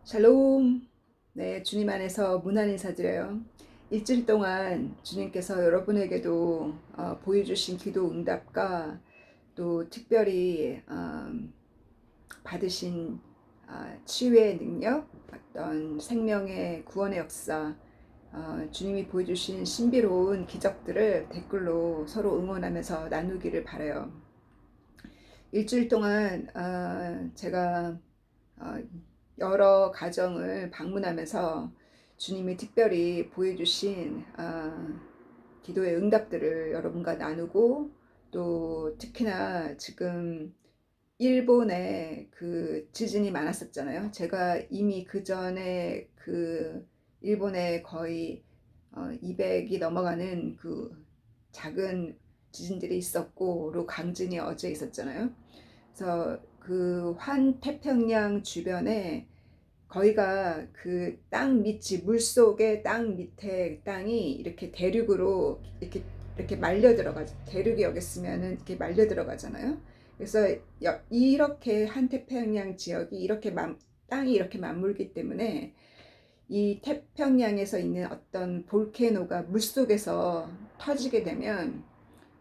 샬롬. 네, 주님 안에서 문안 인사드려요. 일주일 동안 주님께서 여러분에게도 보여주신 기도 응답과 또 특별히 받으신 치유의 능력, 어떤 생명의 구원의 역사, 주님이 보여주신 신비로운 기적들을 댓글로 서로 응원하면서 나누기를 바라요. 일주일 동안 제가 어, 여러 가정을 방문하면서 주님이 특별히 보여주신 기도의 응답들을 여러분과 나누고, 또 특히나 지금 일본에 그 지진이 많았었잖아요. 제가 이미 그 전에 그 일본에 거의 200이 넘어가는 그 작은 지진들이 있었고, 로 강진이 어제 있었잖아요. 그래서 그 환태평양 주변에 거기가 그 땅 밑이, 물속의 땅 밑에 땅이 이렇게 대륙으로 이렇게 말려 들어가죠. 대륙이 여기 있으면은 이렇게 말려 들어가잖아요. 그래서 이렇게 한태평양 지역이 땅이 이렇게 맞물기 때문에 이 태평양에서 있는 어떤 볼케노가 물속에서 터지게 되면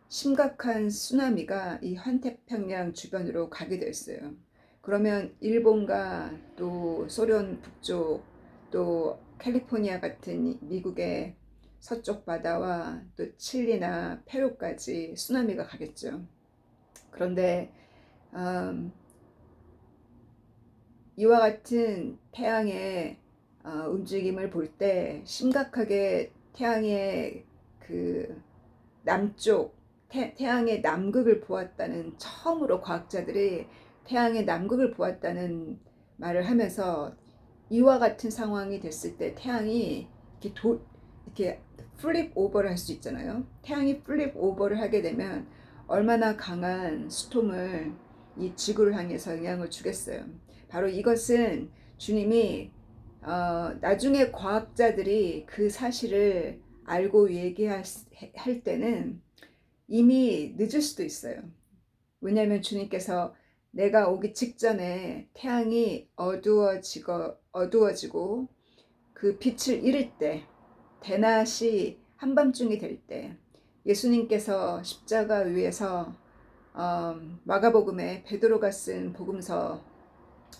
심각한 쓰나미가 이 환태평양 주변으로 가게 됐어요. 그러면 일본과 또 소련 북쪽, 또 캘리포니아 같은 미국의 서쪽 바다와 또 칠리나 페루까지 쓰나미가 가겠죠. 그런데 음, 이와 같은 태양의 움직임을 볼 때 심각하게 태양의 그 남쪽, 태양의 남극을 보았다는, 처음으로 과학자들이 태양의 남극을 보았다는 말을 하면서, 이와 같은 상황이 됐을 때 태양이 이렇게 플립 오버를 할 수 있잖아요. 태양이 플립 오버를 하게 되면 얼마나 강한 스톰을 이 지구를 향해서 영향을 주겠어요. 바로 이것은 주님이 나중에 과학자들이 그 사실을 알고 얘기할 할 때는 이미 늦을 수도 있어요. 왜냐하면 주님께서 내가 오기 직전에 태양이 어두워지고 그 빛을 잃을 때, 대낮이 한밤중이 될 때, 예수님께서 십자가 위에서 마가복음에 베드로가 쓴 복음서,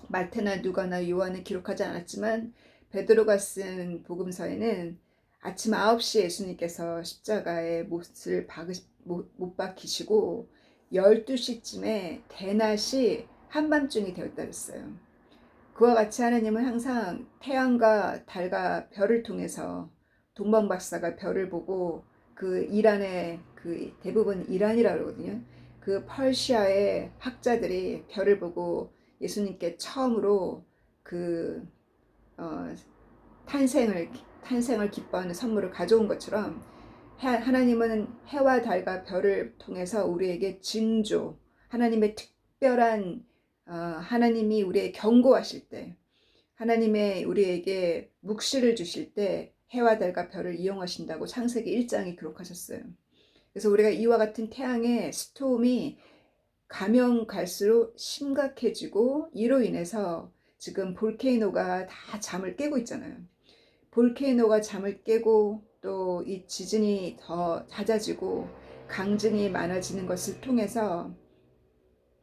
마태나 누가나 요한은 기록하지 않았지만 베드로가 쓴 복음서에는 아침 9시에 예수님께서 십자가에 못 박히시고 12시쯤에 대낮이 한밤중이 되었다 그랬어요. 그와 같이 하나님은 항상 태양과 달과 별을 통해서, 동방박사가 별을 보고, 그 이란의, 그 대부분 이란이라고 그러거든요. 그 퍼시아의 학자들이 별을 보고 예수님께 처음으로 그 어, 탄생을 기뻐하는 선물을 가져온 것처럼, 하나님은 해와 달과 별을 통해서 우리에게 징조, 하나님의 특별한 하나님이 우리의 경고하실 때, 하나님의 우리에게 묵시를 주실 때 해와 달과 별을 이용하신다고 창세기 1장에 기록하셨어요. 그래서 우리가 이와 같은 태양의 스톰이 가면 갈수록 심각해지고, 이로 인해서 지금 볼케이노가 다 잠을 깨고 있잖아요. 볼케이노가 잠을 깨고 또 이 지진이 더 잦아지고 강진이 많아지는 것을 통해서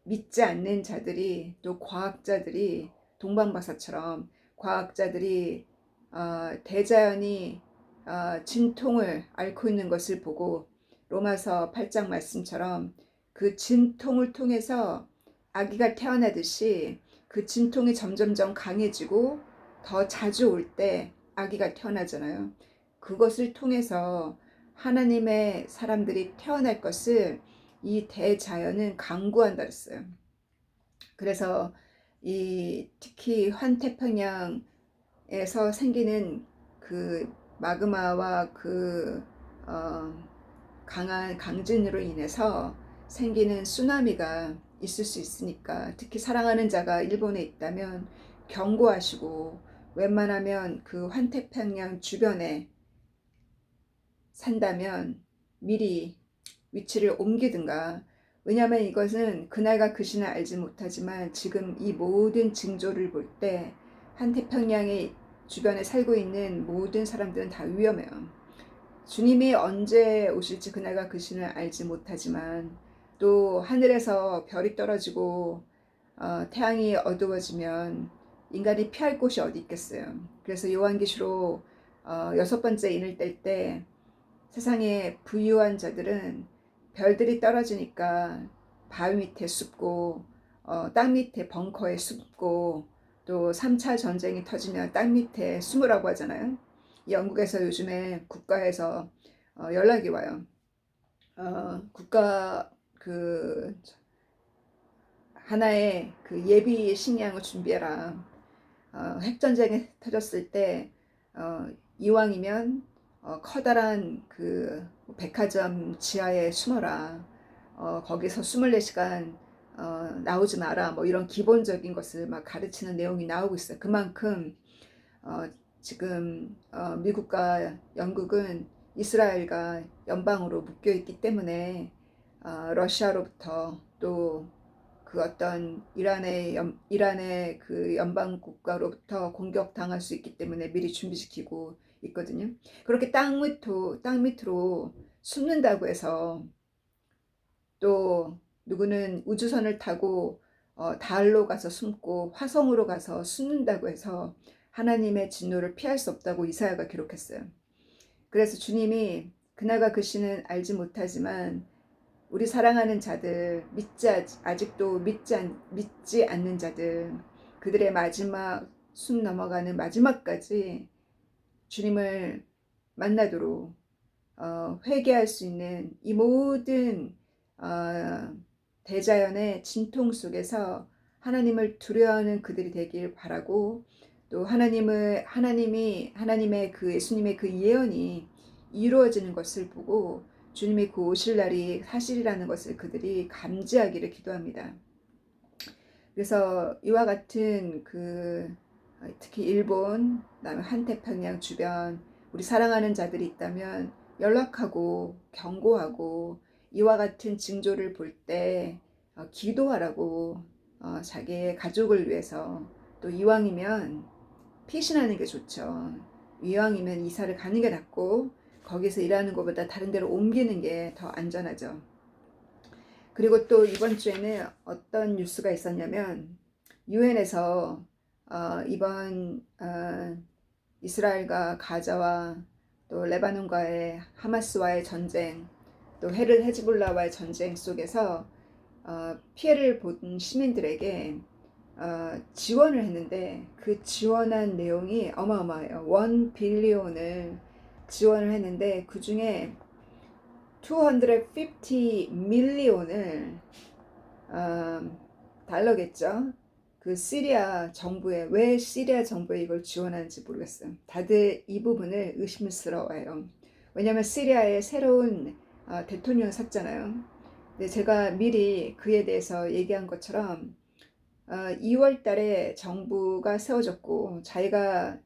믿지 않는 자들이, 또 과학자들이, 동방박사처럼 과학자들이 대자연이 진통을 앓고 있는 것을 보고, 로마서 8장 말씀처럼 그 진통을 통해서 아기가 태어나듯이 그 진통이 점점점 강해지고 더 자주 올 때 아기가 태어나잖아요. 그것을 통해서 하나님의 사람들이 태어날 것을 이 대자연은 강구한다 했어요. 그래서 특히 환태평양에서 생기는 그 마그마와 그 어, 강한 강진으로 인해서 생기는 쓰나미가 있을 수 있으니까, 특히 사랑하는 자가 일본에 있다면 경고하시고, 웬만하면 그 환태평양 주변에 산다면 미리 위치를 옮기든가. 왜냐하면 이것은 그날과 그 시는 알지 못하지만 지금 이 모든 징조를 볼 때 한태평양의 주변에 살고 있는 모든 사람들은 다 위험해요. 주님이 언제 오실지 그날과 그 시는 알지 못하지만 또 하늘에서 별이 떨어지고 태양이 어두워지면 인간이 피할 곳이 어디 있겠어요. 그래서 요한계시록 6번째 인을 뗄 때 세상에 부유한 자들은 별들이 떨어지니까 바위 밑에 숨고 땅 밑에 벙커에 숨고 또 3차 전쟁이 터지면 땅 밑에 숨으라고 하잖아요. 영국에서 요즘에 국가에서 연락이 와요. 국가 그 하나의 그 예비 식량을 준비해라. 핵전쟁이 터졌을 때 이왕이면 커다란 그 백화점 지하에 숨어라. 거기서 24시간 나오지 마라. 뭐 이런 기본적인 것을 막 가르치는 내용이 나오고 있어요. 그만큼 지금 미국과 영국은 이스라엘과 연방으로 묶여 있기 때문에 러시아로부터 또 그 어떤 이란의 그 연방 국가로부터 공격당할 수 있기 때문에 미리 준비시키고 있거든요. 그렇게 땅 밑으로 숨는다고 해서 또 누구는 우주선을 타고 달로 가서 숨고 화성으로 가서 숨는다고 해서 하나님의 진노를 피할 수 없다고 이사야가 기록했어요. 그래서 주님이 그날과 그 시는 알지 못하지만 우리 사랑하는 자들, 아직도 믿지 않는 자들, 그들의 마지막 숨 넘어가는 마지막까지 주님을 만나도록 회개할 수 있는 이 모든 대자연의 진통 속에서 하나님을 두려워하는 그들이 되길 바라고, 또 하나님의 그 예수님의 그 예언이 이루어지는 것을 보고 주님이 그 오실 날이 사실이라는 것을 그들이 감지하기를 기도합니다. 그래서 이와 같은 특히 일본, 그다음에 한태평양 주변 우리 사랑하는 자들이 있다면 연락하고 경고하고 이와 같은 징조를 볼 때 기도하라고, 자기의 가족을 위해서, 또 이왕이면 피신하는 게 좋죠. 이왕이면 이사를 가는 게 낫고 거기서 일하는 것보다 다른 데로 옮기는 게 더 안전하죠. 그리고 또 이번 주에는 어떤 뉴스가 있었냐면 유엔에서 이번 이스라엘과 가자와 또 레바논과의 하마스와의 전쟁, 또 헤즈볼라와의 전쟁 속에서 피해를 본 시민들에게 지원을 했는데 그 지원한 내용이 어마어마해요. 1 빌리온을 지원을 했는데 그 중에 250 밀리온을 달러겠죠. 그 시리아 정부에, 왜 시리아 정부에 이걸 지원하는지 모르겠어요. 다들 이 부분을 의심스러워해요. 왜냐하면 시리아에 새로운 대통령을 샀잖아요. 근데 제가 미리 그에 대해서 얘기한 것처럼 2월 달에 정부가 세워졌고 자기가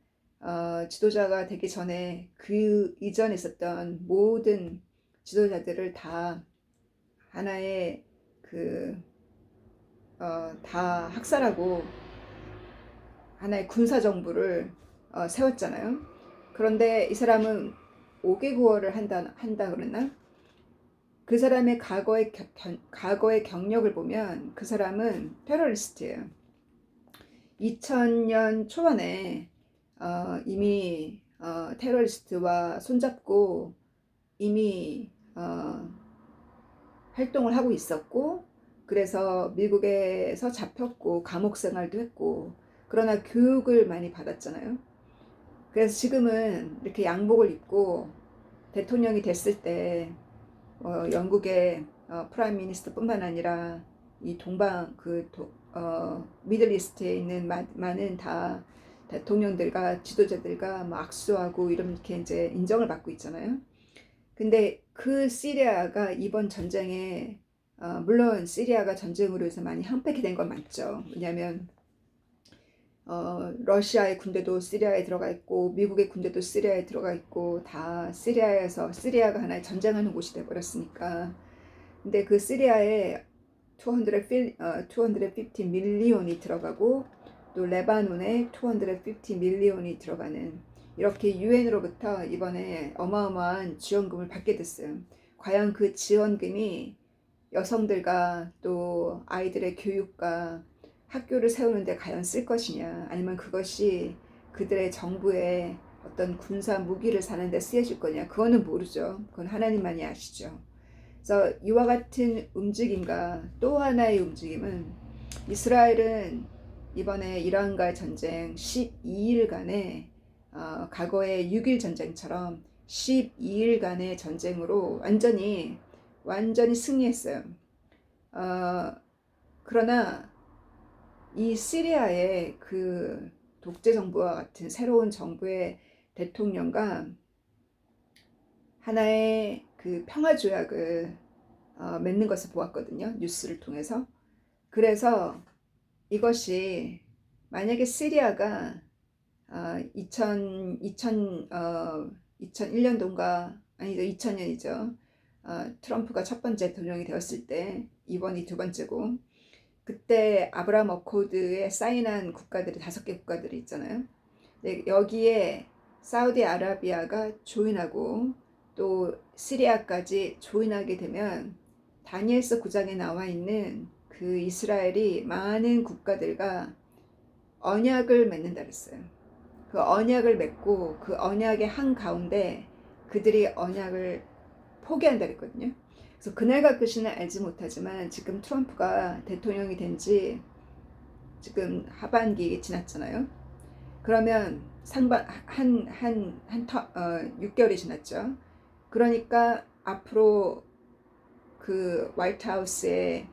지도자가 되기 전에 그 이전에 있었던 모든 지도자들을 다 하나의 다 학살하고 하나의 군사정부를 세웠잖아요. 그런데 이 사람은 5개 구월을 한다 그랬나? 그 사람의 과거의 경력을 보면 그 사람은 테러리스트예요. 2000년 초반에 이미 테러리스트와 손잡고 이미 활동을 하고 있었고, 그래서 미국에서 잡혔고 감옥 생활도 했고, 그러나 교육을 많이 받았잖아요. 그래서 지금은 이렇게 양복을 입고 대통령이 됐을 때 영국의 프라임 미니스터뿐만 아니라 이 미들리스트에 있는 많은 다 대통령들과 지도자들과 뭐 악수하고 이렇게 이제 인정을 받고 있잖아요. 근데 그 시리아가 이번 전쟁에 물론 시리아가 전쟁으로 해서 많이 황폐게 된 건 맞죠. 왜냐하면 러시아의 군대도 시리아에 들어가 있고 미국의 군대도 시리아에 들어가 있고 다 시리아가 하나의 전쟁하는 곳이 돼버렸으니까. 근데 그 시리아에 250 밀리온이 들어가고 또 레바논에 250 밀리언이 들어가는 이렇게 유엔으로부터 이번에 어마어마한 지원금을 받게 됐어요. 과연 그 지원금이 여성들과 또 아이들의 교육과 학교를 세우는데 과연 쓸 것이냐, 아니면 그것이 그들의 정부의 어떤 군사 무기를 사는데 쓰여질 거냐, 그거는 모르죠. 그건 하나님만이 아시죠. 그래서 이와 같은 움직임과 또 하나의 움직임은, 이스라엘은 이번에 이란과의 전쟁 12일간의 과거의 6일 전쟁처럼 12일간의 전쟁으로 완전히 승리했어요. 그러나 이 시리아의 그 독재 정부와 같은 새로운 정부의 대통령과 하나의 그 평화 조약을 맺는 것을 보았거든요. 뉴스를 통해서. 그래서 이것이 만약에 시리아가 2001년도인가 아니죠, 2000년이죠. 트럼프가 첫 번째 대통령이 되었을 때, 이번이 두 번째고, 그때 아브라함 어코드에 사인한 국가들이 5개 국가들이 있잖아요. 네, 여기에 사우디아라비아가 조인하고 또 시리아까지 조인하게 되면 다니엘서 9장에 나와 있는 그 이스라엘이 많은 국가들과 언약을 맺는다 그랬어요. 그 언약을 맺고 그 언약의 한가운데 그들이 언약을 포기한다 그랬거든요. 그래서 그날과 그 시는 알지 못하지만 지금 트럼프가 대통령이 된 지 지금 하반기 지났잖아요. 그러면 6개월이 지났죠. 그러니까 앞으로 그 화이트하우스에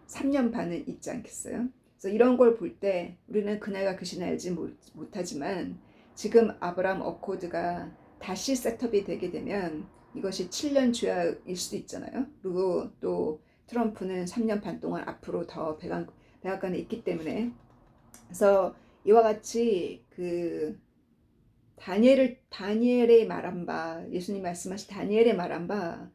3년 반은 있지 않겠어요? 그래서 이런 걸 볼 때 우리는 그날과 그 시는 알지 못하지만 지금 아브라함 어코드가 다시 셋업이 되게 되면 이것이 7년 조약일 수도 있잖아요. 그리고 또 트럼프는 3년 반 동안 앞으로 더 백악관에 있기 때문에, 그래서 이와 같이 그 다니엘의 말한 바, 예수님 말씀하신 다니엘의 말한 바,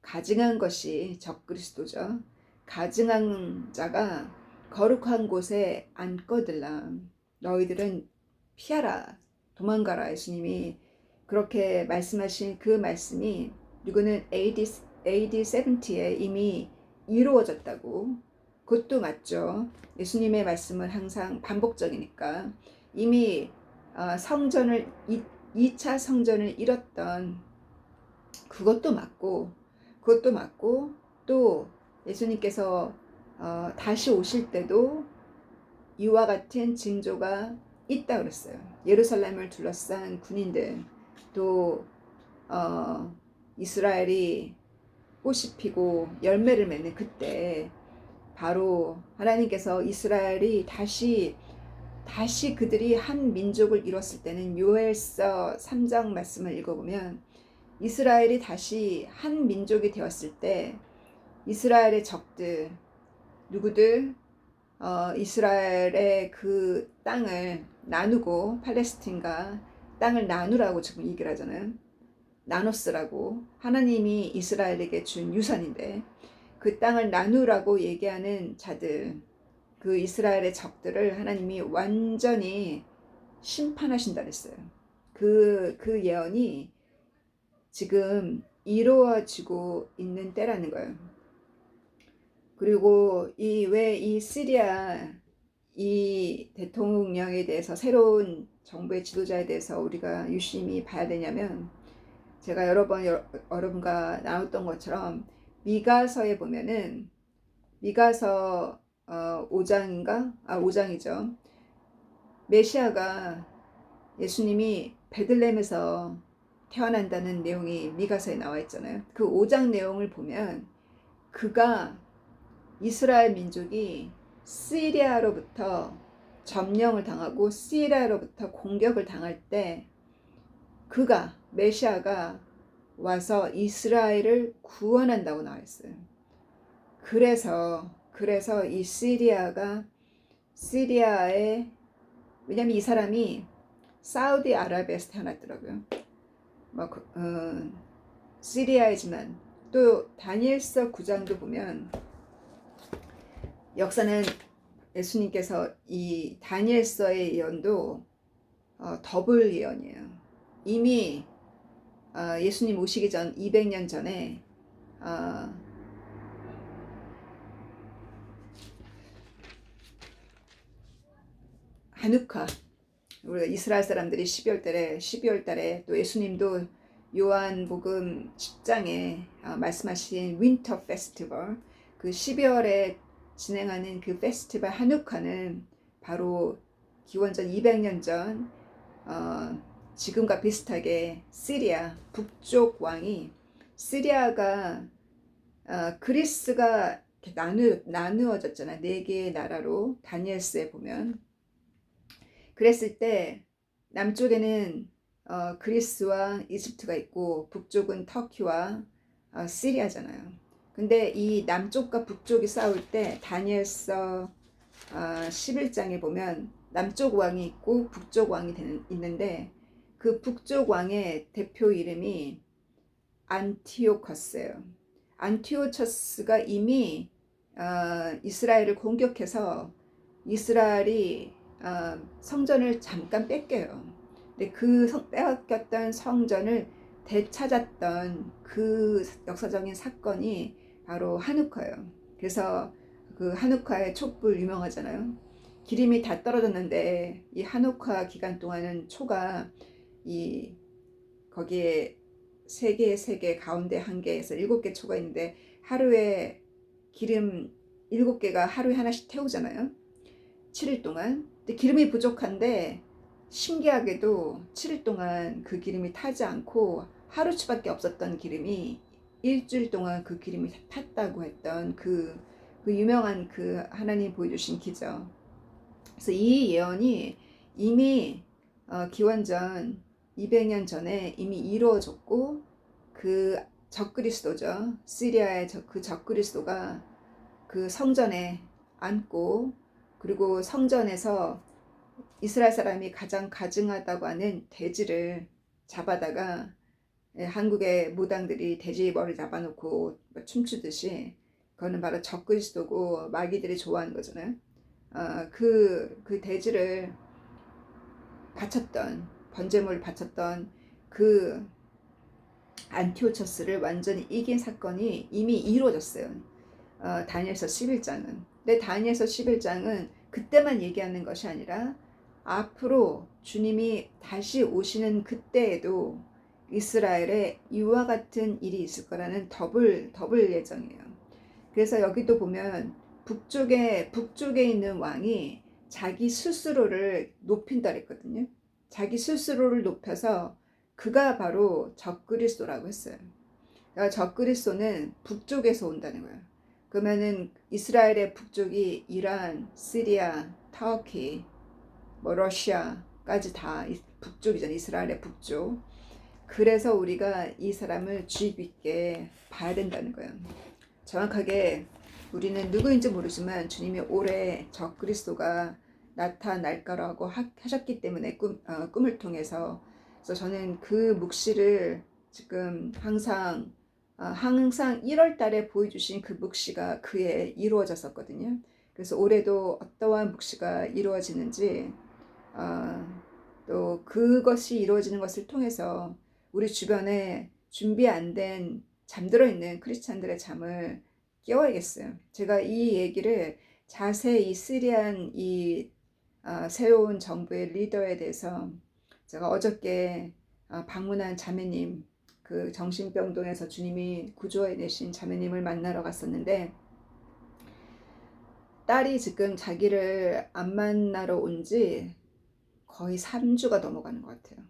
가증한 것이 적그리스도죠. 가증한 자가 거룩한 곳에 앉거들라. 너희들은 피하라, 도망가라. 예수님이 그렇게 말씀하신 그 말씀이 누구는 AD 70에 이미 이루어졌다고. 그것도 맞죠. 예수님의 말씀은 항상 반복적이니까. 이미 성전을 2차 성전을 이뤘던 그것도 맞고 또 예수님께서 다시 오실 때도 이와 같은 징조가 있다 그랬어요. 예루살렘을 둘러싼 군인들, 또 이스라엘이 꽃이 피고 열매를 맺는 그때 바로 하나님께서 이스라엘이 다시 그들이 한 민족을 이뤘을 때는, 요엘서 3장 말씀을 읽어보면 이스라엘이 다시 한 민족이 되었을 때 이스라엘의 적들 누구들, 이스라엘의 그 땅을 나누고, 팔레스틴과 땅을 나누라고 지금 얘기를 하잖아요. 나눠쓰라고. 하나님이 이스라엘에게 준 유산인데 그 땅을 나누라고 얘기하는 자들, 그 이스라엘의 적들을 하나님이 완전히 심판하신다 그랬어요. 그 예언이 지금 이루어지고 있는 때라는 거예요. 그리고 왜 이 시리아 이 대통령에 대해서, 새로운 정부의 지도자에 대해서 우리가 유심히 봐야 되냐면, 제가 여러 번 여러분과 나눴던 것처럼 미가서에 보면은, 미가서 5장이죠. 메시아가, 예수님이 베들레헴에서 태어난다는 내용이 미가서에 나와 있잖아요. 그 5장 내용을 보면 그가, 이스라엘 민족이 시리아로부터 점령을 당하고 시리아로부터 공격을 당할 때 그가, 메시아가 와서 이스라엘을 구원한다고 나와 있어요. 그래서 이 시리아에, 왜냐면 이 사람이 사우디아라비아에서 태어났더라고요. 시리아이지만 또 다니엘서 9장도 보면 역사는 예수님께서 이 다니엘서의 예언도 더블 예언이에요. 이미 예수님 오시기 전 200년 전에 하누카, 우리가 이스라엘 사람들이 12월 달에 또 예수님도 요한복음 10장에 말씀하신 윈터 페스티벌, 그 12월에 진행하는 그 페스티벌 하누카는 바로 기원전 200년 전 지금과 비슷하게 시리아 북쪽 왕이, 시리아가 그리스가 나누어졌잖아. 네 개의 나라로 다니엘서에 보면. 그랬을 때 남쪽에는 그리스와 이집트가 있고 북쪽은 터키와 시리아잖아요. 근데 이 남쪽과 북쪽이 싸울 때 다니엘서 11장에 보면 남쪽 왕이 있고 북쪽 왕이 있는데 그 북쪽 왕의 대표 이름이 안티오커스예요. 안티오처스가 이미 이스라엘을 공격해서 이스라엘이 성전을 잠깐 뺏겨요. 근데 그 빼앗겼던 성전을 되찾았던 그 역사적인 사건이 바로 하누카예요. 그래서 그 하누카의 촛불 유명하잖아요. 기름이 다 떨어졌는데 이 하누카 기간 동안은 초가 이 거기에 세 개 가운데 한 개에서 7개 초가 있는데 하루에 기름 7개가 하루에 하나씩 태우잖아요. 7일 동안. 근데 기름이 부족한데 신기하게도 7일 동안 그 기름이 타지 않고 하루치밖에 없었던 기름이 일주일 동안 그 기름이 탔다고 했던 그 유명한 그 하나님 보여주신 기적. 그래서 이 예언이 이미 기원전 200년 전에 이미 이루어졌고, 그 적그리스도죠. 시리아의 그 적그리스도가 그 성전에 앉고, 그리고 성전에서 이스라엘 사람이 가장 가증하다고 하는 돼지를 잡아다가, 한국의 무당들이 돼지 머리 잡아놓고 춤추듯이, 그거는 바로 적그리스도고 마귀들이 좋아하는 거잖아요. 그 돼지를 바쳤던, 번제물 바쳤던 그 안티오처스를 완전히 이긴 사건이 이미 이루어졌어요. 다니엘서 11장은. 근데 다니엘서 11장은 그때만 얘기하는 것이 아니라 앞으로 주님이 다시 오시는 그때에도 이스라엘에 이와 같은 일이 있을 거라는 더블 예정이에요. 그래서 여기도 보면 북쪽에 있는 왕이 자기 스스로를 높인다 그랬거든요. 자기 스스로를 높여서 그가 바로 적그리스도라고 했어요. 그러니까 적그리스도는 북쪽에서 온다는 거예요. 그러면은 이스라엘의 북쪽이 이란, 시리아, 터키, 뭐 러시아까지 다 북쪽이잖아요. 이스라엘의 북쪽. 그래서 우리가 이 사람을 주의 깊게 봐야 된다는 거예요. 정확하게 우리는 누구인지 모르지만 주님이 올해 적그리스도가 나타날 거라고 하셨기 때문에 꿈을 통해서. 그래서 저는 그 묵시를 지금 항상 1월 달에 보여주신 그 묵시가 그에 이루어졌었거든요. 그래서 올해도 어떠한 묵시가 이루어지는지, 또 그것이 이루어지는 것을 통해서 우리 주변에 준비 안 된 잠들어 있는 크리스찬들의 잠을 깨워야겠어요. 제가 이 얘기를 자세히 시리안 이 새로운 정부의 리더에 대해서 제가 어저께 방문한 자매님, 그 정신병동에서 주님이 구조해 내신 자매님을 만나러 갔었는데, 딸이 지금 자기를 안 만나러 온 지 거의 3주가 넘어가는 것 같아요.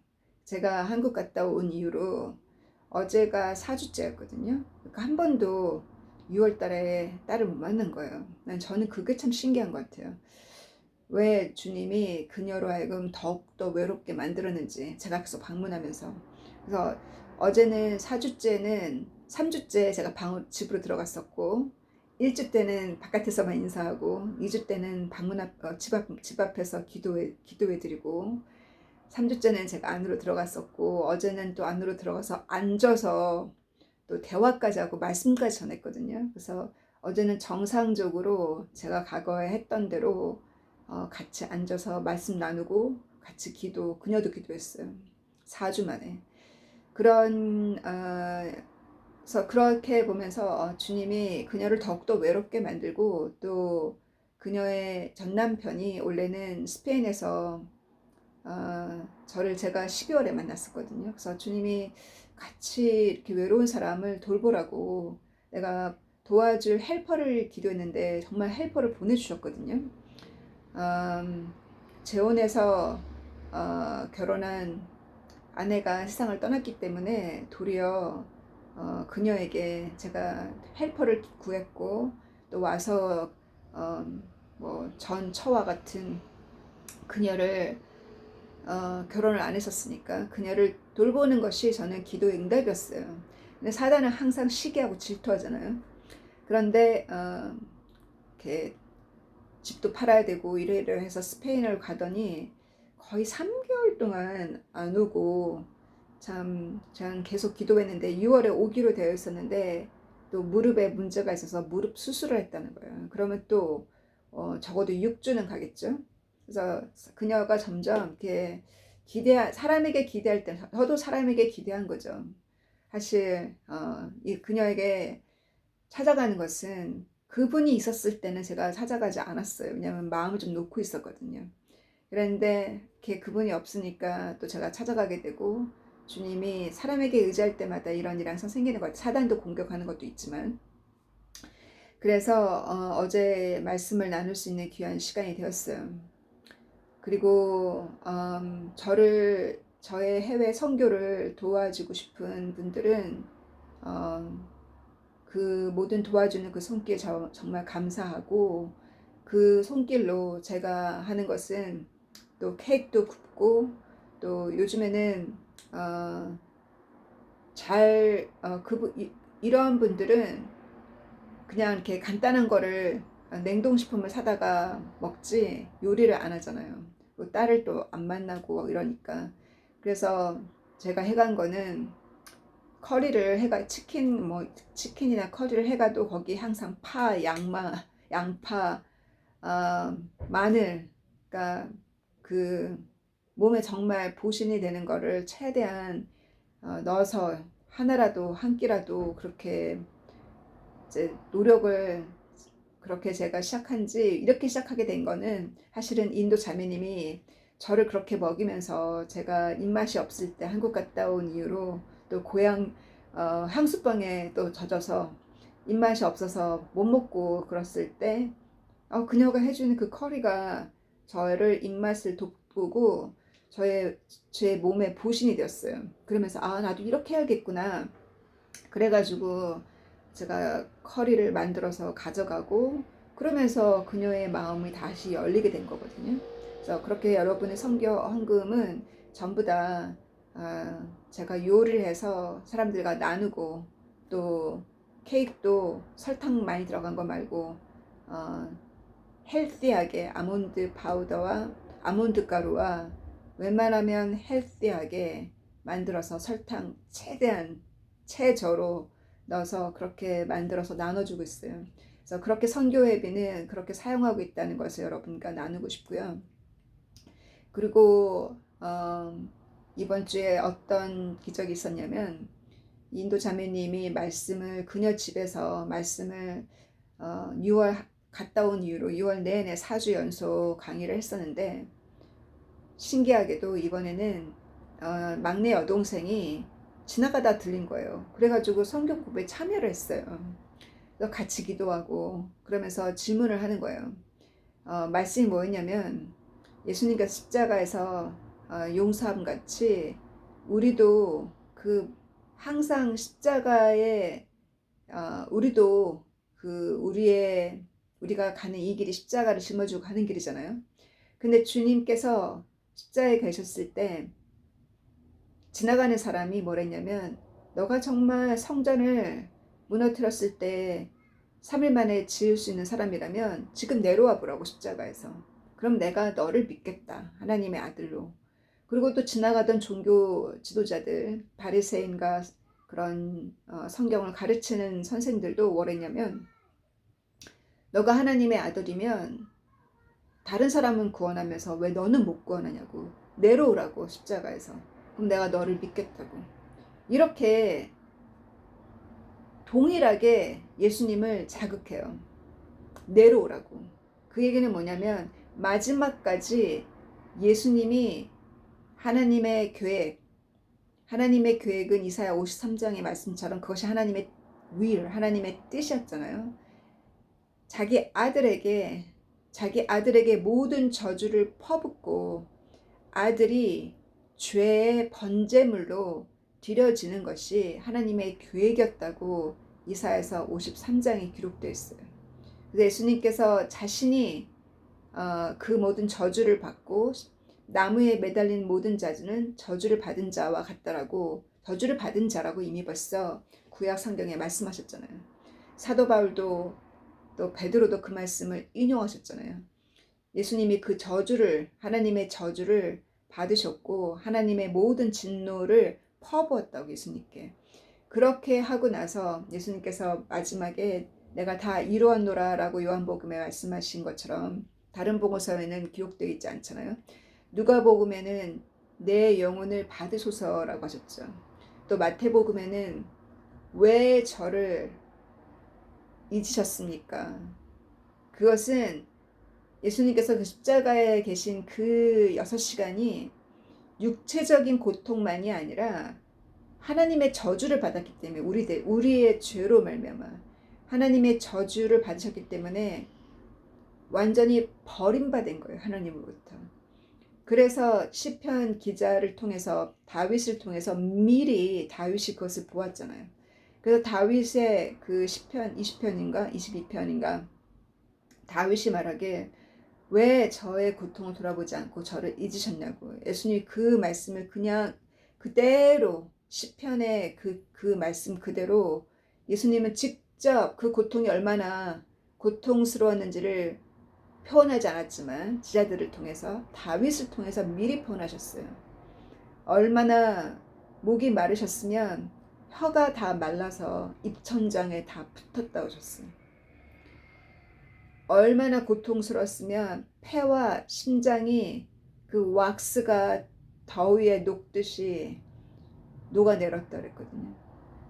제가 한국 갔다 온 이후로 어제가 4주째였거든요. 그러니까 한 번도 6월 달에 딸을 못 만난 거예요. 저는 그게 참 신기한 것 같아요. 왜 주님이 그녀로 하여금 더욱더 외롭게 만들었는지, 제가 계속 방문하면서. 그래서 어제는 3주째 제가 집으로 들어갔었고, 1주 때는 바깥에서만 인사하고, 2주 때는 집 앞에서 기도해 드리고, 3주째는 제가 안으로 들어갔었고, 어제는 또 안으로 들어가서 앉아서 또 대화까지 하고 말씀까지 전했거든요. 그래서 어제는 정상적으로 제가 과거에 했던 대로 같이 앉아서 말씀 나누고 같이 그녀도 기도했어요. 4주 만에. 그래서 그렇게 보면서 주님이 그녀를 더욱더 외롭게 만들고, 또 그녀의 전 남편이 원래는 스페인에서 저를 제가 12월에 만났었거든요. 그래서 주님이 같이 이렇게 외로운 사람을 돌보라고 내가 도와줄 헬퍼를 기도했는데 정말 헬퍼를 보내주셨거든요. 재혼해서 결혼한 아내가 세상을 떠났기 때문에 도리어 그녀에게 제가 헬퍼를 구했고, 또 와서 전 처와 같은 그녀를 결혼을 안 했었으니까 그녀를 돌보는 것이 저는 기도의 응답이었어요. 근데 사단은 항상 시기하고 질투하잖아요. 그런데 이렇게 집도 팔아야 되고 이래저래 해서 스페인을 가더니 거의 3개월 동안 안 오고, 참 저는 계속 기도했는데 6월에 오기로 되어 있었는데 또 무릎에 문제가 있어서 무릎 수술을 했다는 거예요. 그러면 또 적어도 6주는 가겠죠. 그래서 그녀가 점점 이렇게 사람에게 기대할 때 저도 사람에게 기대한 거죠. 사실 이 그녀에게 찾아가는 것은 그분이 있었을 때는 제가 찾아가지 않았어요. 왜냐하면 마음을 좀 놓고 있었거든요. 그런데 그분이 없으니까 또 제가 찾아가게 되고, 주님이 사람에게 의지할 때마다 이런 일이 항상 생기는 것 같아요. 사단도 공격하는 것도 있지만. 그래서 어제 말씀을 나눌 수 있는 귀한 시간이 되었어요. 그리고 저의 해외 선교를 도와주고 싶은 분들은 그 모든 도와주는 그 손길 정말 감사하고, 그 손길로 제가 하는 것은 또 케이크도 굽고, 또 요즘에는 이런 분들은 그냥 이렇게 간단한 거를 냉동식품을 사다가 먹지 요리를 안 하잖아요. 딸을 또 안 만나고 이러니까. 그래서 제가 해간 거는 커리를 해가 치킨이나 커리를 해가도 거기 항상 양파, 마늘, 그러니까 그 몸에 정말 보신이 되는 거를 최대한 넣어서 하나라도 한 끼라도 그렇게 이제 노력을, 그렇게 제가 이렇게 시작하게 된 거는 사실은 인도 자매님이 저를 그렇게 먹이면서 제가 입맛이 없을 때 한국 갔다 온 이후로, 또 고향 향수병에 또 젖어서 입맛이 없어서 못 먹고 그랬을 때 그녀가 해주는 그 커리가 저를 입맛을 돋구고 제 몸에 보신이 되었어요. 그러면서 나도 이렇게 해야겠구나. 그래가지고 제가 커리를 만들어서 가져가고, 그러면서 그녀의 마음이 다시 열리게 된 거거든요. 그래서 그렇게 여러분의 선교 헌금은 전부 다 제가 요리를 해서 사람들과 나누고, 또 케이크도 설탕 많이 들어간 거 말고 헬시하게 아몬드 파우더와 아몬드 가루와 웬만하면 헬시하게 만들어서 설탕 최대한 최저로 넣어서 그렇게 만들어서 나눠주고 있어요. 그래서 그렇게 선교회비는 그렇게 사용하고 있다는 것을 여러분과 나누고 싶고요. 그리고 이번 주에 어떤 기적이 있었냐면, 인도 자매님이 그녀 집에서 말씀을 6월 갔다 온 이후로 6월 내내 4주 연속 강의를 했었는데, 신기하게도 이번에는 막내 여동생이 지나가다 들린 거예요. 그래가지고 성경공부에 참여를 했어요. 그래서 같이 기도하고 그러면서 질문을 하는 거예요. 말씀이 뭐였냐면, 예수님께서 십자가에서 용서함 같이 우리도 항상 십자가에 우리도 우리가 가는 이 길이 십자가를 짊어지고 가는 길이잖아요. 근데 주님께서 십자가에 계셨을 때 지나가는 사람이 뭐랬냐면, 너가 정말 성전을 무너뜨렸을 때 3일 만에 지을 수 있는 사람이라면 지금 내려와 보라고, 십자가에서. 그럼 내가 너를 믿겠다, 하나님의 아들로. 그리고 또 지나가던 종교 지도자들, 바리새인과 그런 성경을 가르치는 선생들도 뭐랬냐면, 너가 하나님의 아들이면 다른 사람은 구원하면서 왜 너는 못 구원하냐고. 내려오라고 십자가에서. 그럼 내가 너를 믿겠다고. 이렇게 동일하게 예수님을 자극해요. 내려오라고. 그 얘기는 뭐냐면 마지막까지 예수님이 하나님의 계획은 이사야 53장의 말씀처럼 그것이 하나님의 하나님의 뜻이었잖아요. 자기 아들에게 모든 저주를 퍼붓고 아들이 죄의 번제물로 드려지는 것이 하나님의 계획이었다고 이사야서 53장에 기록되어 있어요. 그래서 예수님께서 자신이 그 모든 저주를 받고 나무에 매달린 모든 자는 저주를 받은 자와 같다라고, 저주를 받은 자라고 이미 벌써 구약 성경에 말씀하셨잖아요. 사도 바울도 또 베드로도 그 말씀을 인용하셨잖아요. 예수님이 그 저주를, 하나님의 저주를 받으셨고 하나님의 모든 진노를 퍼부었다고 예수님께. 그렇게 하고 나서 예수님께서 마지막에 내가 다 이루었노라 라고 요한복음에 말씀하신 것처럼 다른 복음서에는 기록되어 있지 않잖아요. 누가복음에는 내 영혼을 받으소서라고 하셨죠. 또 마태복음에는 왜 저를 잊으셨습니까? 그것은 예수님께서 그 십자가에 계신 그 6시간이 육체적인 고통만이 아니라 하나님의 저주를 받았기 때문에, 우리의 죄로 말미암아 하나님의 저주를 받으셨기 때문에 완전히 버림받은 거예요, 하나님으로부터. 그래서 시편 기자를 통해서, 다윗을 통해서 미리 다윗이 그것을 보았잖아요. 그래서 다윗의 그 시편 20편인가 22편인가 다윗이 말하길 왜 저의 고통을 돌아보지 않고 저를 잊으셨냐고. 예수님이 그 말씀을 그냥 그대로 시편의 그 말씀 그대로 예수님은 직접 그 고통이 얼마나 고통스러웠는지를 표현하지 않았지만 지자들을 통해서, 다윗을 통해서 미리 표현하셨어요. 얼마나 목이 마르셨으면 혀가 다 말라서 입천장에 다 붙었다고 하셨어요. 얼마나 고통스러웠으면 폐와 심장이 그 왁스가 더위에 녹듯이 녹아내렸다 그랬거든요.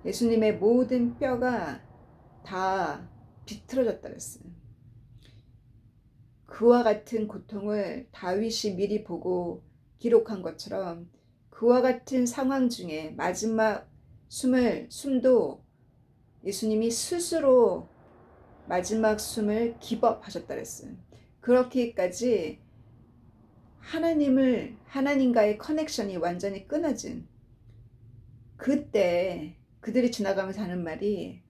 예수님의 모든 뼈가 다 비틀어졌다 그랬어요. 그와 같은 고통을 다윗이 미리 보고 기록한 것처럼 그와 같은 상황 중에 마지막 숨도 예수님이 스스로 마지막 숨을 기법하셨다 그랬어요. 그렇게까지 하나님과의 커넥션이 완전히 끊어진 그때 그들이 지나가면서 하는 말이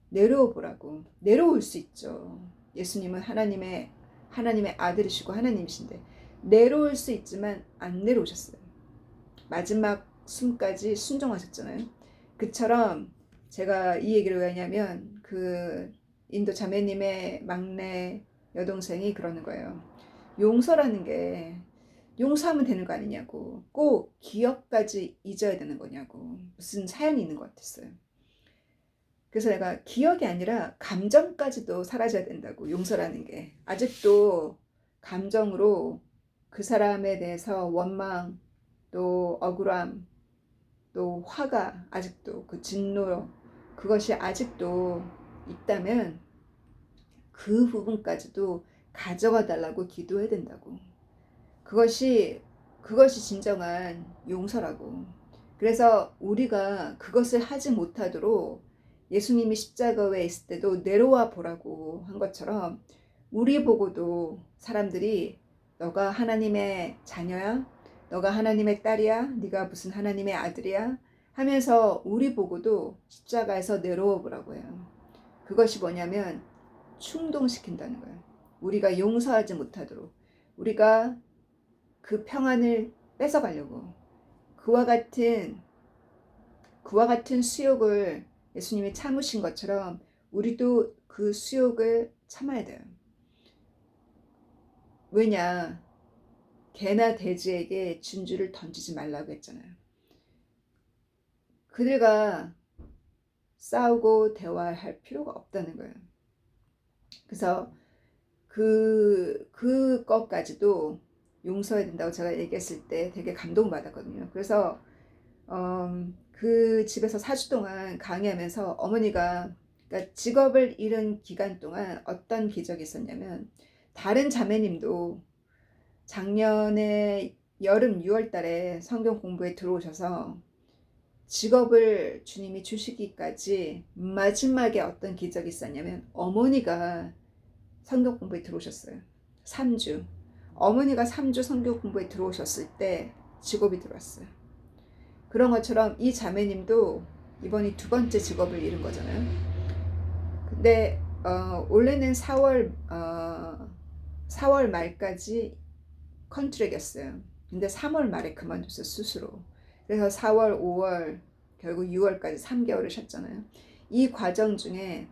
내려오 보라고. 내려올 수 있죠. 예수님은 하나님의 아들이시고 하나님이신데 내려올 수 있지만 안 내려오셨어요. 마지막 숨까지 순종하셨잖아요. 그처럼 제가 이 얘기를 왜 하냐면 그 인도 자매님의 막내 여동생이 그러는 거예요. 용서라는 게 용서하면 되는 거 아니냐고. 꼭 기억까지 잊어야 되는 거냐고. 무슨 사연이 있는 것 같았어요. 그래서 내가 기억이 아니라 감정까지도 사라져야 된다고. 용서라는 게 아직도 감정으로 그 사람에 대해서 원망, 또 억울함, 또 화가, 아직도 그 진노, 그것이 아직도 있다면 그 부분까지도 가져가 달라고 기도해야 된다고. 그것이 진정한 용서라고. 그래서 우리가 그것을 하지 못하도록 예수님이 십자가에 있을 때도 내려와 보라고 한 것처럼 우리 보고도 사람들이 너가 하나님의 자녀야? 너가 하나님의 딸이야? 네가 무슨 하나님의 아들이야? 하면서 우리 보고도 십자가에서 내려와 보라고 해요. 그것이 뭐냐면 충동시킨다는 거예요. 우리가 용서하지 못하도록, 우리가 그 평안을 뺏어가려고. 그와 같은 수욕을 예수님이 참으신 것처럼 우리도 그 수욕을 참아야 돼요. 왜냐? 개나 돼지에게 진주를 던지지 말라고 했잖아요. 그들과 싸우고 대화할 필요가 없다는 거예요. 그래서 그것까지도 용서해야 된다고 제가 얘기했을 때 되게 감동받았거든요. 그래서 그 집에서 4주 동안 강의하면서 어머니가, 그러니까 직업을 잃은 기간 동안 어떤 기적이 있었냐면, 다른 자매님도 작년에 여름 6월 달에 성경 공부에 들어오셔서 직업을 주님이 주시기까지 마지막에 어떤 기적이 있었냐면, 어머니가 성경 공부에 들어오셨어요. 3주. 어머니가 3주 성경 공부에 들어오셨을 때 직업이 들어왔어요. 그런 것처럼 이 자매님도 이번이 두 번째 직업을 잃은 거잖아요. 근데 원래는 4월 말까지 컨트랙이었어요. 근데 3월 말에 그만뒀어요, 스스로. 그래서 4월, 5월, 결국 6월까지 3개월을 쉬었잖아요. 이 과정 중에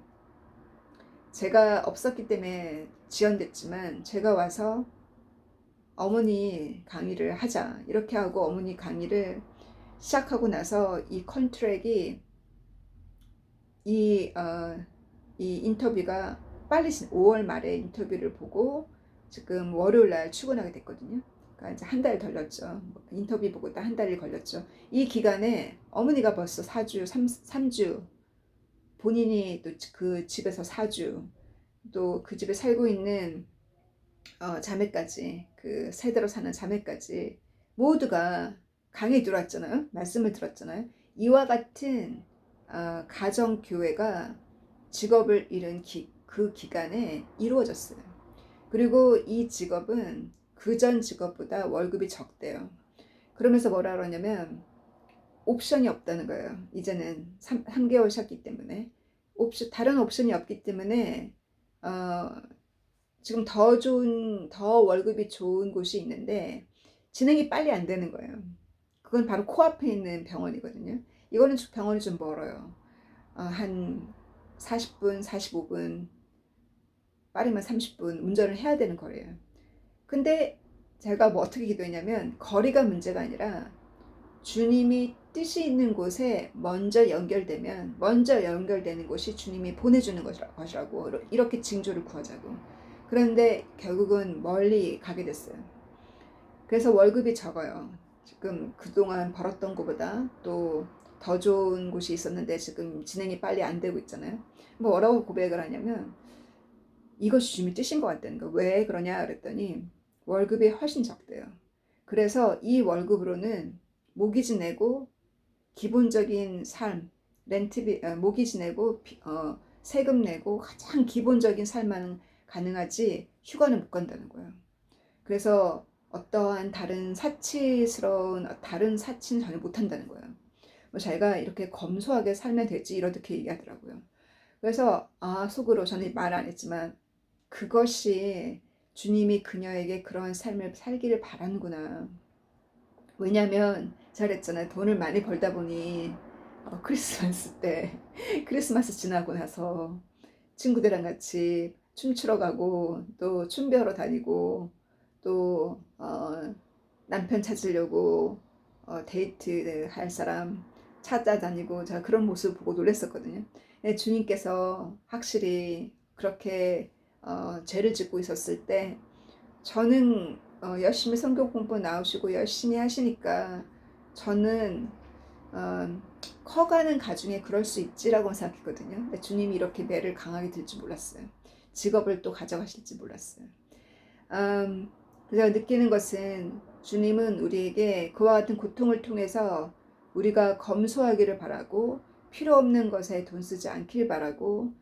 제가 없었기 때문에 지연됐지만, 제가 와서 어머니 강의를 하자 이렇게 하고 어머니 강의를 시작하고 나서 이 컨트랙이 이 인터뷰가 빨리 5월 말에 인터뷰를 보고 지금 월요일 날 출근하게 됐거든요. 그러니까 이제 한 달 걸렸죠. 인터뷰 보고 딱 한 달이 걸렸죠. 이 기간에 어머니가 벌써 3주, 본인이 또 그 집에서 4주, 또 그 집에 살고 있는 자매까지, 그 세대로 사는 자매까지 모두가 강의에 들어왔잖아요. 말씀을 들었잖아요. 이와 같은 가정교회가 직업을 잃은 그 기간에 이루어졌어요. 그리고 이 직업은 그전 직업보다 월급이 적대요. 그러면서 뭐라 그러냐면 옵션이 없다는 거예요. 이제는 3개월 쉬었기 때문에 다른 옵션이 없기 때문에 지금 더 월급이 좋은 곳이 있는데 진행이 빨리 안 되는 거예요. 그건 바로 코앞에 있는 병원이거든요. 이거는 병원이 좀 멀어요. 한 40분, 45분, 빠르면 30분 운전을 해야 되는 거리예요. 근데 제가 뭐 어떻게 기도했냐면, 거리가 문제가 아니라 주님이 뜻이 있는 곳에 먼저 연결되는 곳이 주님이 보내주는 것이라고 이렇게 징조를 구하자고. 그런데 결국은 멀리 가게 됐어요. 그래서 월급이 적어요. 지금 그동안 벌었던 것보다 또 더 좋은 곳이 있었는데 지금 진행이 빨리 안 되고 있잖아요. 뭐라고 고백을 하냐면, 이것이 주님의 뜻인 것 같다는 거. 왜 그러냐 그랬더니 월급이 훨씬 적대요. 그래서 이 월급으로는 모기지 내고 기본적인 삶, 렌트비, 모기지 내고 세금 내고 가장 기본적인 삶만 가능하지 휴가는 못 간다는 거예요. 그래서 어떠한 다른 사치는 전혀 못 한다는 거예요. 뭐 자기가 이렇게 검소하게 살면 되지 이렇게 얘기하더라고요. 그래서 속으로 저는 말 안 했지만, 그것이 주님이 그녀에게 그런 삶을 살기를 바라는구나. 왜냐면 잘했잖아요. 돈을 많이 벌다 보니 크리스마스 지나고 나서 친구들이랑 같이 춤추러 가고 또 춤배우러 다니고 또 남편 찾으려고 데이트 할 사람 찾아다니고, 제가 그런 모습을 보고 놀랐었거든요. 주님께서 확실히 그렇게 죄를 짓고 있었을 때 저는 열심히 성경 공부 나오시고 열심히 하시니까 저는 커가는 가중에 그럴 수 있지라고 생각했거든요. 근데 주님이 이렇게 매를 강하게 들 줄 몰랐어요. 직업을 또 가져가실지 몰랐어요. 제가 느끼는 것은, 주님은 우리에게 그와 같은 고통을 통해서 우리가 검소하기를 바라고 필요 없는 것에 돈 쓰지 않길 바라고,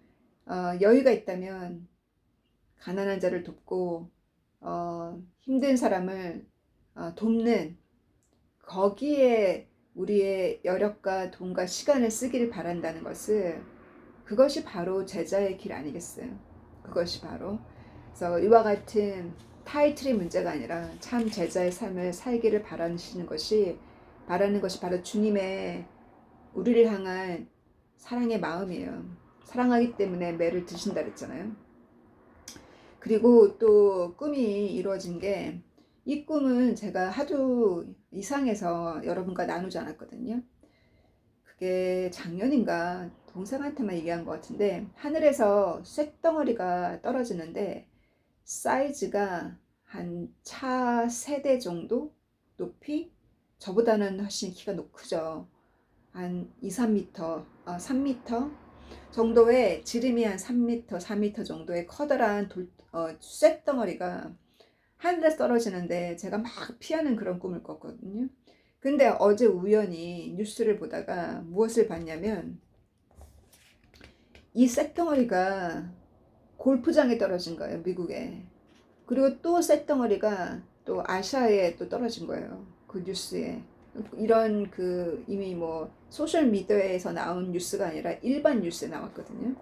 여유가 있다면 가난한 자를 돕고 힘든 사람을 돕는, 거기에 우리의 여력과 돈과 시간을 쓰기를 바란다는 것을, 그것이 바로 제자의 길 아니겠어요? 그것이 바로. 그래서 이와 같은 타이틀이 문제가 아니라 참 제자의 삶을 살기를 바라는 것이 바로 주님의 우리를 향한 사랑의 마음이에요. 사랑하기 때문에 매를 드신다 그랬잖아요. 그리고 또 꿈이 이루어진 게, 이 꿈은 제가 하도 이상해서 여러분과 나누지 않았거든요. 그게 작년인가 동생한테만 얘기한 것 같은데, 하늘에서 쇳덩어리가 떨어지는데 사이즈가 한 차 3대 정도 높이, 저보다는 훨씬 키가 크죠. 한 2, 3m, 3m 정도의, 지름이 한 3m, 4m 정도의 커다란 쇳덩어리가 하늘에 떨어지는데 제가 막 피하는 그런 꿈을 꿨거든요. 근데 어제 우연히 뉴스를 보다가 무엇을 봤냐면, 이 쇳덩어리가 골프장에 떨어진 거예요, 미국에. 그리고 또 쇳덩어리가 또 아시아에 또 떨어진 거예요, 그 뉴스에. 이런 그 이미 뭐 소셜 미디어에서 나온 뉴스가 아니라 일반 뉴스에 나왔거든요.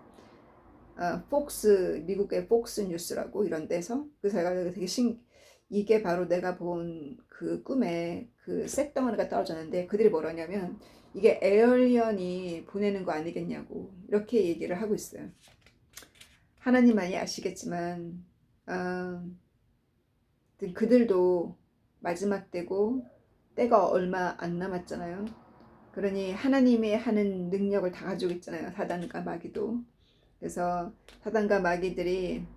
폭스, 미국의 폭스 뉴스라고, 이런 데서. 그래서 제가 되게 이게 바로 내가 본 그 꿈에 그 쇳덩어리가 떨어졌는데, 그들이 뭐라냐면 이게 에얼리언이 보내는 거 아니겠냐고 이렇게 얘기를 하고 있어요. 하나님만이 아시겠지만 그들도 마지막 때고 때가 얼마 안 남았잖아요. 그러니 하나님이 하는 능력을 다 가지고 있잖아요, 사단과 마귀도. 그래서 사단과 마귀들이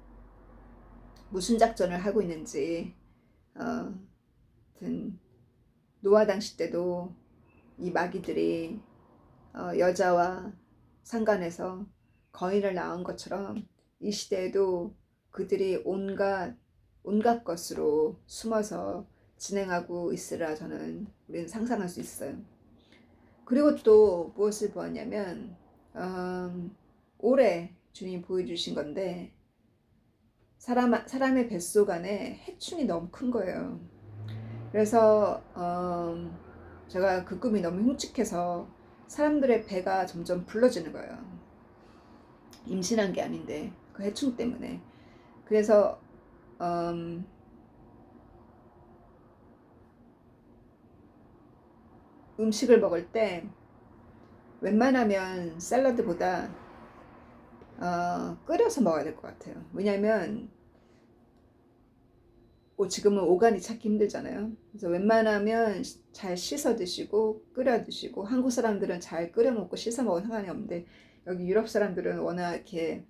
무슨 작전을 하고 있는지, 노아 당시 때도 이 마귀들이 여자와 상간에서 거인을 낳은 것처럼 이 시대에도 그들이 온갖 것으로 숨어서 진행하고 있으라 우리는 상상할 수 있어요. 그리고 또 무엇을 보았냐면, 올해 주님이 보여주신 건데, 사람의 뱃속 안에 해충이 너무 큰 거예요. 그래서 제가 그 꿈이 너무 흉측해서 사람들의 배가 점점 불러지는 거예요. 임신한 게 아닌데 그 해충 때문에. 그래서 음식을 먹을 때 웬만하면 샐러드보다 끓여서 먹어야 될 것 같아요. 왜냐면 지금은 오간이 찾기 힘들잖아요. 그래서 웬만하면 잘 씻어 드시고 끓여 드시고, 한국 사람들은 잘 끓여 먹고 씻어 먹으면 상관이 없는데, 여기 유럽 사람들은 워낙 이렇게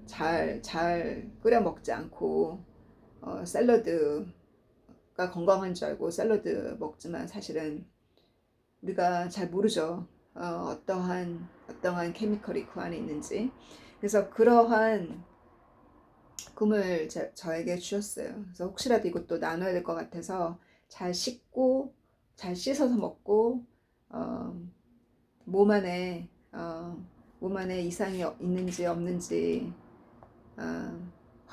잘 끓여 먹지 않고 샐러드가 건강한 줄 알고 샐러드 먹지만, 사실은 우리가 잘 모르죠. 어떠한 케미컬이 그 안에 있는지. 그래서 그러한 꿈을 저에게 주셨어요. 그래서 혹시라도 이것도 나눠야 될 것 같아서 잘 씻고 잘 씻어서 먹고, 어, 몸 안에 이상이 있는지 없는지,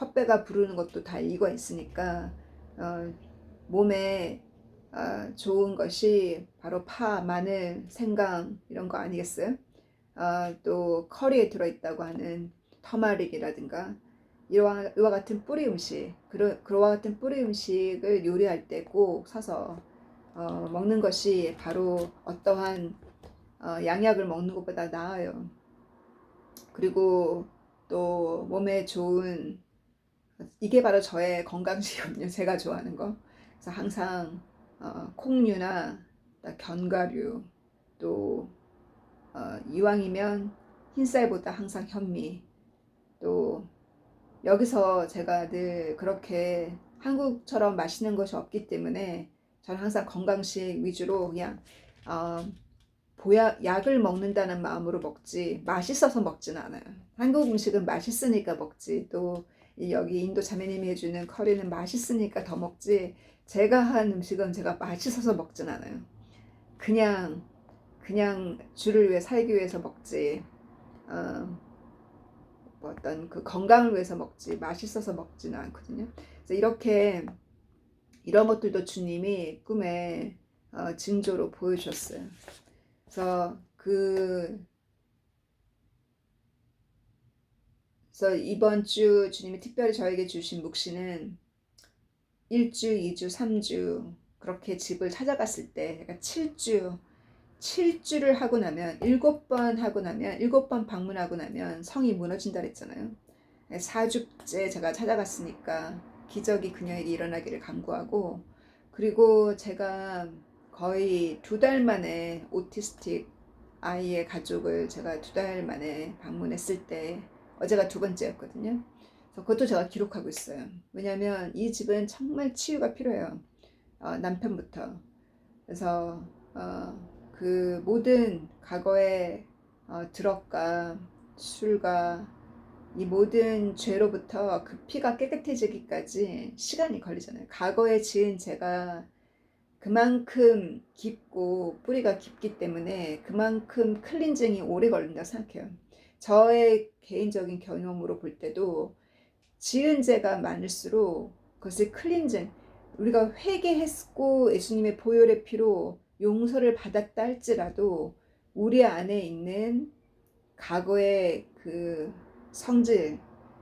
헛배가 부르는 것도 다 이유가 있으니까, 몸에 좋은 것이 바로 파, 마늘, 생강 이런 거 아니겠어요? 또 커리에 들어있다고 하는 터마릭이라든가, 이와 같은 뿌리 음식, 그와 같은 뿌리 음식을 요리할 때 꼭 사서 먹는 것이 바로 어떠한 양약을 먹는 것보다 나아요. 그리고 또 몸에 좋은, 이게 바로 저의 건강식이거든요, 제가 좋아하는 거. 그래서 항상 콩류나 견과류, 또 이왕이면 흰쌀보다 항상 현미, 또 여기서 제가 늘 그렇게 한국처럼 맛있는 것이 없기 때문에 저는 항상 건강식 위주로 그냥 약을 먹는다는 마음으로 먹지, 맛있어서 먹지는 않아요. 한국 음식은 맛있으니까 먹지, 또 여기 인도 자매님이 해주는 커리는 맛있으니까 더 먹지, 제가 한 음식은 제가 맛있어서 먹진 않아요. 그냥 주를 위해 살기 위해서 먹지, 어떤 그 건강을 위해서 먹지, 맛있어서 먹지는 않거든요. 그래서 이런 것들도 주님이 꿈에 징조로 보여주셨어요. 그래서 이번 주 주님이 특별히 저에게 주신 묵시는 1주, 2주, 3주 그렇게 집을 찾아갔을 때, 그러니까 7주를 하고 나면, 7번 방문하고 나면 성이 무너진다 그랬잖아요. 4주째 제가 찾아갔으니까 기적이 그녀에게 일어나기를 간구하고, 그리고 제가 거의 2달 만에 오티스틱 아이의 가족을 제가 2달 만에 방문했을 때 어제가 두 번째였거든요. 그래서 그것도 제가 기록하고 있어요. 왜냐하면 이 집은 정말 치유가 필요해요. 남편부터. 그래서 그 모든 과거의 드럭과 술과 이 모든 죄로부터 그 피가 깨끗해지기까지 시간이 걸리잖아요. 과거에 지은 죄가 그만큼 깊고 뿌리가 깊기 때문에 그만큼 클린징이 오래 걸린다 생각해요. 저의 개인적인 경험으로 볼 때도 지은 죄가 많을수록 그것을 클린징, 우리가 회개했고 예수님의 보혈의 피로 용서를 받았다 할지라도 우리 안에 있는 과거의 그 성질,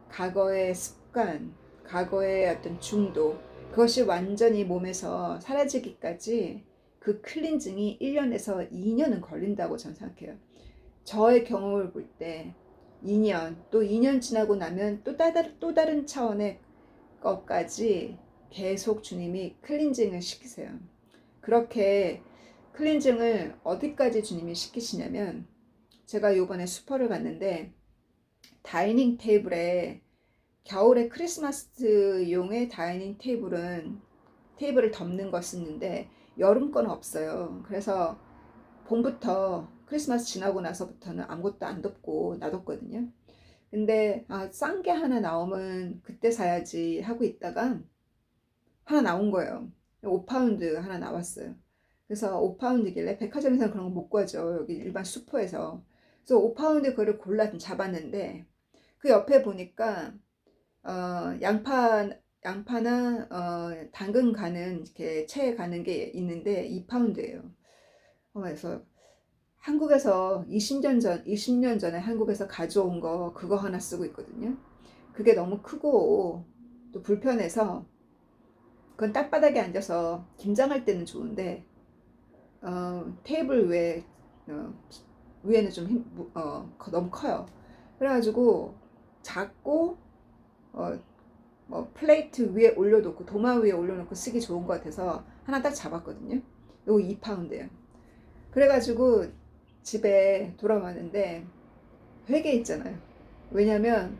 과거의 습관, 과거의 어떤 중독, 그것이 완전히 몸에서 사라지기까지 그 클린징이 1년에서 2년은 걸린다고 저는 생각해요. 저의 경험을 볼 때 2년, 또 2년 지나고 나면 또 다른 차원의 것까지 계속 주님이 클린징을 시키세요. 그렇게 클린징을 어디까지 주님이 시키시냐면, 제가 요번에 슈퍼를 갔는데 다이닝 테이블에, 겨울에 크리스마스용의 다이닝 테이블을 덮는 거 쓰는데 여름 건 없어요. 그래서 봄부터 크리스마스 지나고 나서부터는 아무것도 안 덮고 놔뒀거든요. 근데 싼 게 하나 나오면 그때 사야지 하고 있다가 하나 나온 거예요. 5파운드 하나 나왔어요. 그래서 5파운드길래 백화점에서는 그런 거 못 구하죠. 여기 일반 슈퍼에서. 그래서 5파운드 그거를 골라 잡았는데 그 옆에 보니까 양파나 당근 가는 이렇게 채 가는 게 있는데 2파운드예요. 그래서 한국에서 20년 전에 한국에서 가져온 거 그거 하나 쓰고 있거든요. 그게 너무 크고 또 불편해서 그건 땅바닥에 앉아서 김장할 때는 좋은데 테이블 위에는 좀 너무 커요. 그래가지고 작고 플레이트 위에 올려놓고 도마 위에 올려놓고 쓰기 좋은 것 같아서 하나 딱 잡았거든요. 이거 2파운드예요. 그래가지고 집에 돌아왔는데 회개했잖아요. 왜냐면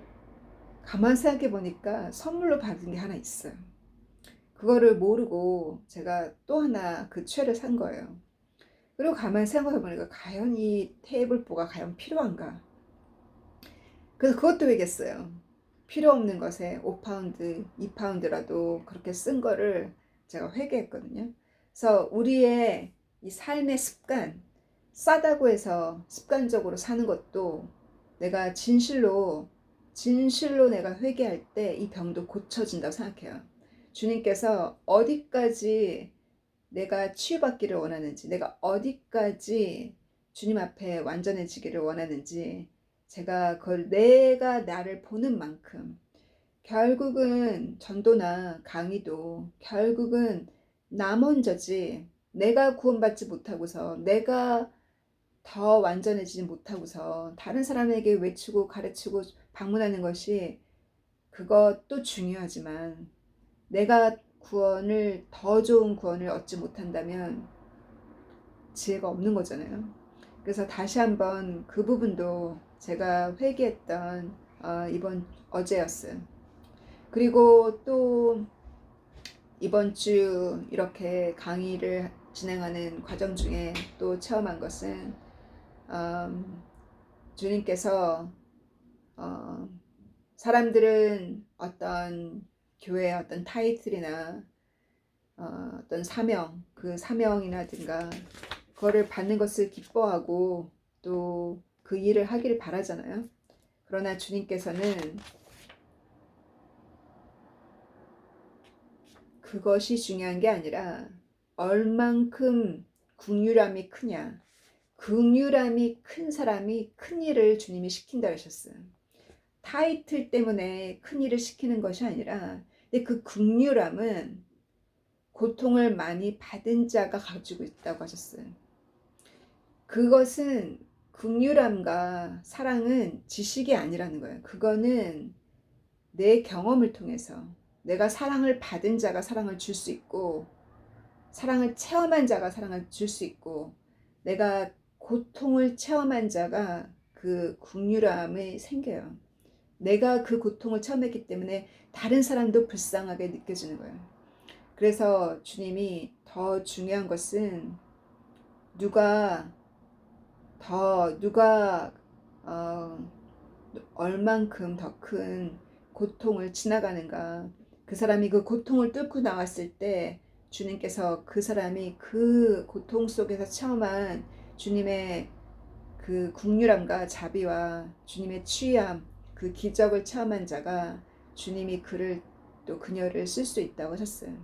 가만 생각해 보니까 선물로 받은 게 하나 있어요. 그거를 모르고 제가 또 하나 그 채를 산 거예요. 그리고 가만 생각해 보니까 과연 이 테이블보가 과연 필요한가? 그래서 그것도 회개했어요. 필요 없는 것에 5파운드, 2파운드라도 그렇게 쓴 거를 제가 회개했거든요. 그래서 우리의 이 삶의 습관, 싸다고 해서 습관적으로 사는 것도 내가 진실로 내가 회개할 때 이 병도 고쳐진다고 생각해요. 주님께서 어디까지 내가 치유받기를 원하는지, 내가 어디까지 주님 앞에 완전해지기를 원하는지, 제가 그걸 내가 나를 보는 만큼, 결국은 전도나 강의도 결국은 나 먼저지, 내가 구원받지 못하고서, 내가 더 완전해지지 못하고서 다른 사람에게 외치고 가르치고 방문하는 것이 그것도 중요하지만, 내가 더 좋은 구원을 얻지 못한다면 지혜가 없는 거잖아요. 그래서 다시 한번 그 부분도 제가 회개했던 어제였어요. 그리고 또 이번 주 이렇게 강의를 진행하는 과정 중에 또 체험한 것은 주님께서 사람들은 어떤 교회의 어떤 타이틀이나 어떤 사명, 그 사명이라든가 그거를 받는 것을 기뻐하고 또 그 일을 하기를 바라잖아요. 그러나 주님께서는 그것이 중요한 게 아니라 얼만큼 긍휼함이 크냐, 긍휼함이 큰 사람이 큰 일을 주님이 시킨다 하셨어요. 타이틀 때문에 큰 일을 시키는 것이 아니라, 근데 그 긍휼함은 고통을 많이 받은 자가 가지고 있다고 하셨어요. 그것은 긍휼함과 사랑은 지식이 아니라는 거예요. 그거는 내 경험을 통해서, 내가 사랑을 받은 자가 사랑을 줄 수 있고, 사랑을 체험한 자가 사랑을 줄 수 있고, 내가 고통을 체험한 자가 그 긍휼함이 생겨요. 내가 그 고통을 처음 했기 때문에 다른 사람도 불쌍하게 느껴지는 거예요. 그래서 주님이 더 중요한 것은 누가 어, 얼만큼 더 큰 고통을 지나가는가. 그 사람이 그 고통을 뚫고 나왔을 때 주님께서 그 사람이 그 고통 속에서 체험한 주님의 그 국률함과 자비와 주님의 취함, 그 기적을 체험한 자가 주님이 그를 또 그녀를 쓸 수 있다고 하셨어요.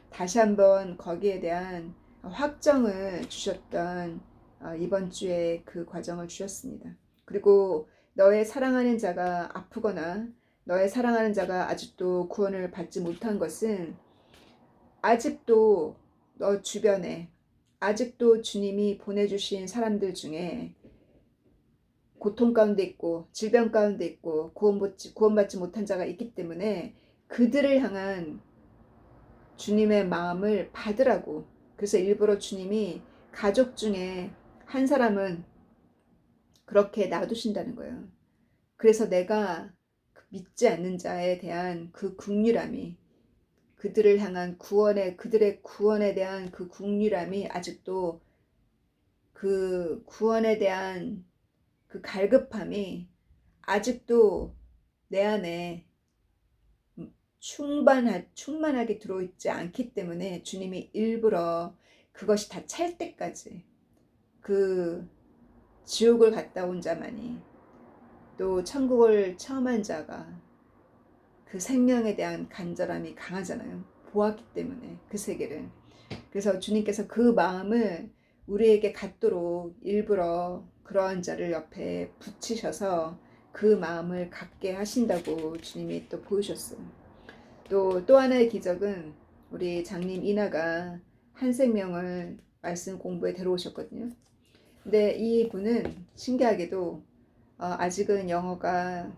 다시 한번 거기에 대한 확정을 주셨던 이번 주에 그 과정을 주셨습니다. 그리고 너의 사랑하는 자가 아프거나 너의 사랑하는 자가 아직도 구원을 받지 못한 것은 아직도 너 주변에 아직도 주님이 보내주신 사람들 중에 고통 가운데 있고 질병 가운데 있고 구원받지 못한 자가 있기 때문에 그들을 향한 주님의 마음을 받으라고. 그래서 일부러 주님이 가족 중에 한 사람은 그렇게 놔두신다는 거예요. 그래서 내가 믿지 않는 자에 대한 그 국률함이 그들을 향한 그들의 구원에 대한 그 국률함이 아직도 그 구원에 대한 그 갈급함이 아직도 내 안에 충만하게 들어있지 않기 때문에 주님이 일부러 그것이 다 찰 때까지 그 지옥을 갔다 온 자만이 또 천국을 체험한 자가 그 생명에 대한 간절함이 강하잖아요. 보았기 때문에 그 세계를. 그래서 주님께서 그 마음을 우리에게 갖도록 일부러 그러한 자를 옆에 붙이셔서 그 마음을 갖게 하신다고 주님이 또 보여주셨어요. 또 하나의 기적은 우리 장님 이나가 한 생명을 말씀 공부에 데려오셨거든요. 근데 이 분은 신기하게도 아직은 영어가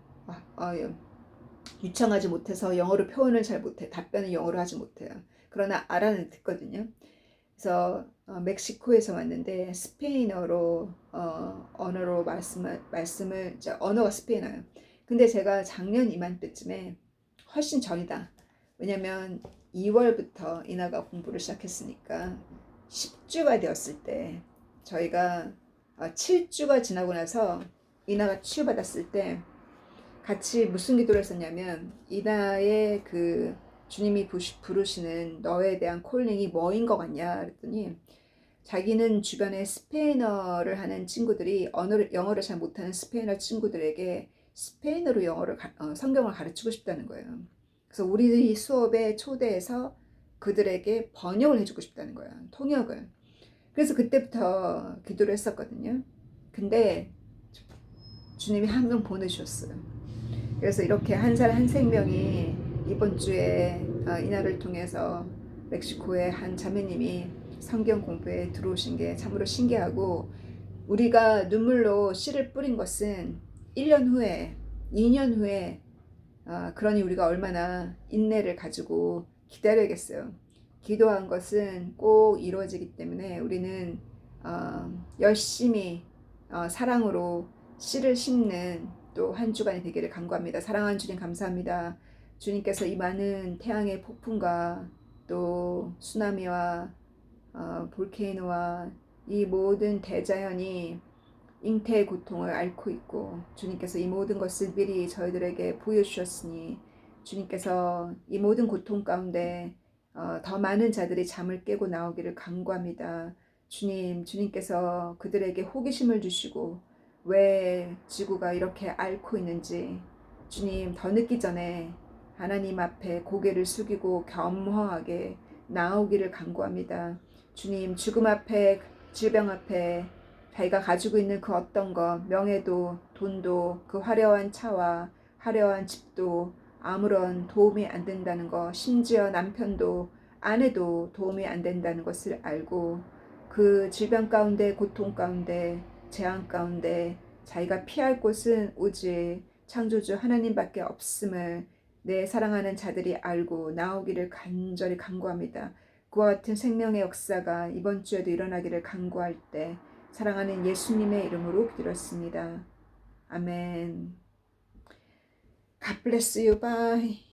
유창하지 못해서 영어로 표현을 잘 못해, 답변을 영어로 하지 못해요. 그러나 알아는 듣거든요. 그래서 멕시코에서 왔는데 스페인어로 언어로 말씀을 언어가 스페인어예요. 근데 제가 작년 이맘때쯤에 훨씬 전이다. 왜냐면 2월부터 이나가 공부를 시작했으니까 10주가 되었을 때 저희가 7주가 지나고 나서 이나가 치유받았을 때 같이 무슨 기도를 했었냐면 이나의 그 주님이 부르시는 너에 대한 콜링이 뭐인 것 같냐 그랬더니 자기는 주변에 스페인어를 하는 친구들이 영어를 잘 못하는 스페인어 친구들에게 스페인어로 성경을 가르치고 싶다는 거예요. 그래서 우리 수업에 초대해서 그들에게 번역을 해주고 싶다는 거예요. 통역을. 그래서 그때부터 기도를 했었거든요. 근데 주님이 한 명 보내주셨어요. 그래서 이렇게 한 살 한 생명이 이번 주에 이날을 통해서 멕시코의 한 자매님이 성경 공부에 들어오신 게 참으로 신기하고, 우리가 눈물로 씨를 뿌린 것은 1년 후에 2년 후에 그러니 우리가 얼마나 인내를 가지고 기다려야겠어요. 기도한 것은 꼭 이루어지기 때문에 우리는 열심히 사랑으로 씨를 심는 또 한 주간이 되기를 간구합니다. 사랑하는 주님 감사합니다. 주님께서 이 많은 태양의 폭풍과 또 쓰나미와 볼케이노와 이 모든 대자연이 잉태의 고통을 앓고 있고 주님께서 이 모든 것을 미리 저희들에게 보여주셨으니 주님께서 이 모든 고통 가운데 더 많은 자들이 잠을 깨고 나오기를 간구합니다. 주님께서 그들에게 호기심을 주시고 왜 지구가 이렇게 앓고 있는지 주님 더 늦기 전에 하나님 앞에 고개를 숙이고 겸허하게 나오기를 간구합니다. 주님 죽음 앞에 질병 앞에 자기가 가지고 있는 그 어떤 것, 명예도 돈도 그 화려한 차와 화려한 집도 아무런 도움이 안 된다는 것, 심지어 남편도 아내도 도움이 안 된다는 것을 알고 그 질병 가운데 고통 가운데 재앙 가운데 자기가 피할 곳은 오직 창조주 하나님밖에 없음을 내 사랑하는 자들이 알고 나오기를 간절히 간구합니다. 그와 같은 생명의 역사가 이번 주에도 일어나기를 간구할 때 사랑하는 예수님의 이름으로 기도했습니다. 아멘. God bless you. Bye.